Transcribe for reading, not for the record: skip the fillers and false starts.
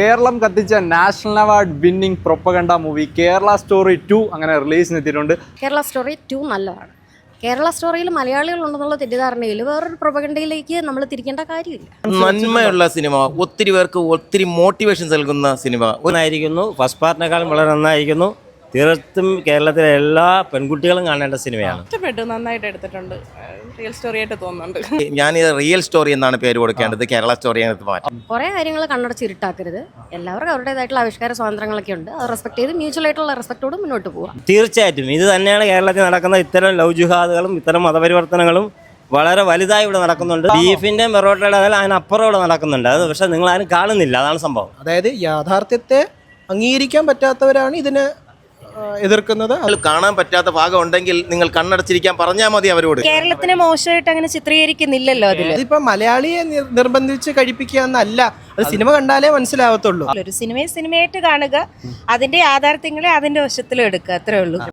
കേരളം കത്തിച്ച national award winning propaganda movie Kerala story 2 അങ്ങനെ റിലീസിന് എത്തിയിട്ടുണ്ട്. കേരള സ്റ്റോറി 2 നല്ലതാണ്. കേരള സ്റ്റോറിയിൽ മലയാളികളുണ്ടെന്നുള്ള തെറ്റിദ്ധാരണയിൽ വേറൊരു പ്രൊപ്പഗണ്ടയിലേക്ക് നമ്മൾ തിരിക്കേണ്ട കാര്യമില്ല. നന്മയുള്ള സിനിമ, ഒത്തിരി പേർക്ക് ഒത്തിരി മോട്ടിവേഷൻ നൽകുന്ന സിനിമ നന്നായിരിക്കുന്നു. ഫസ്റ്റ് പാർട്ടിനേക്കാളും വളരെ നന്നായിരിക്കുന്നു. തീർത്തും കേരളത്തിലെ എല്ലാ പെൺകുട്ടികളും കാണേണ്ട സിനിമയാണ്. ഇഷ്ടപ്പെട്ടു, നന്നായിട്ട് എടുത്തിട്ടുണ്ട്. റിയൽ സ്റ്റോറി ആയിട്ട് തോന്നുന്നുണ്ട്. ഞാനിത് റിയൽ സ്റ്റോറി എന്നാണ് പേര് കൊടുക്കേണ്ടത്, കേരള സ്റ്റോറി എടുത്ത് മാറ്റാം. കുറേ കാര്യങ്ങൾ കണ്ണടച്ച് ഇരുട്ടാക്കരുത്. എല്ലാവർക്കും അവരുടേതായിട്ടുള്ള ആവിഷ്കാര സ്വാതന്ത്ര്യങ്ങളൊക്കെ ഉണ്ട്. അത് റെസ്പെക്ട് ചെയ്ത് മ്യൂച്വൽ ആയിട്ടുള്ള റെസ്പെക്റ്റോട് മുന്നോട്ട് പോകാം. തീർച്ചയായിട്ടും ഇത് തന്നെയാണ് കേരളത്തിൽ നടക്കുന്ന ഇത്തരം ലവ് ജിഹാദുകളും ഇത്തരം മതപരിവർത്തനങ്ങളും വളരെ വലുതായി ഇവിടെ നടക്കുന്നുണ്ട്. ബീഫിന്റെ മെറോട്ടയുടെ അതിനപ്പുറം ഇവിടെ നടക്കുന്നുണ്ട്. അത് പക്ഷെ നിങ്ങൾ ആരും കാണുന്നില്ല, അതാണ് സംഭവം. അതായത് യാഥാർത്ഥ്യത്തെ അംഗീകരിക്കാൻ പറ്റാത്തവരാണ് ഇതിനെ എതിർക്കുന്നത്. കാണാൻ പറ്റാത്ത ഭാഗം ഉണ്ടെങ്കിൽ നിങ്ങൾ കണ്ണടച്ചിരിക്കാൻ പറഞ്ഞാൽ മതി അവരോട്. കേരളത്തിനെ മോശമായിട്ട് അങ്ങനെ ചിത്രീകരിക്കുന്നില്ലല്ലോ അതിൽ. അതിപ്പോ മലയാളിയെ നിർബന്ധിച്ച് കഴിപ്പിക്കുക എന്നല്ല, അത് സിനിമ കണ്ടാലേ മനസ്സിലാവത്തുള്ളൂ. ഒരു സിനിമയായിട്ട് കാണുക, അതിന്റെ യാഥാർത്ഥ്യങ്ങളെ അതിന്റെ വശത്തിലും എടുക്കുക, അത്രേ ഉള്ളൂ.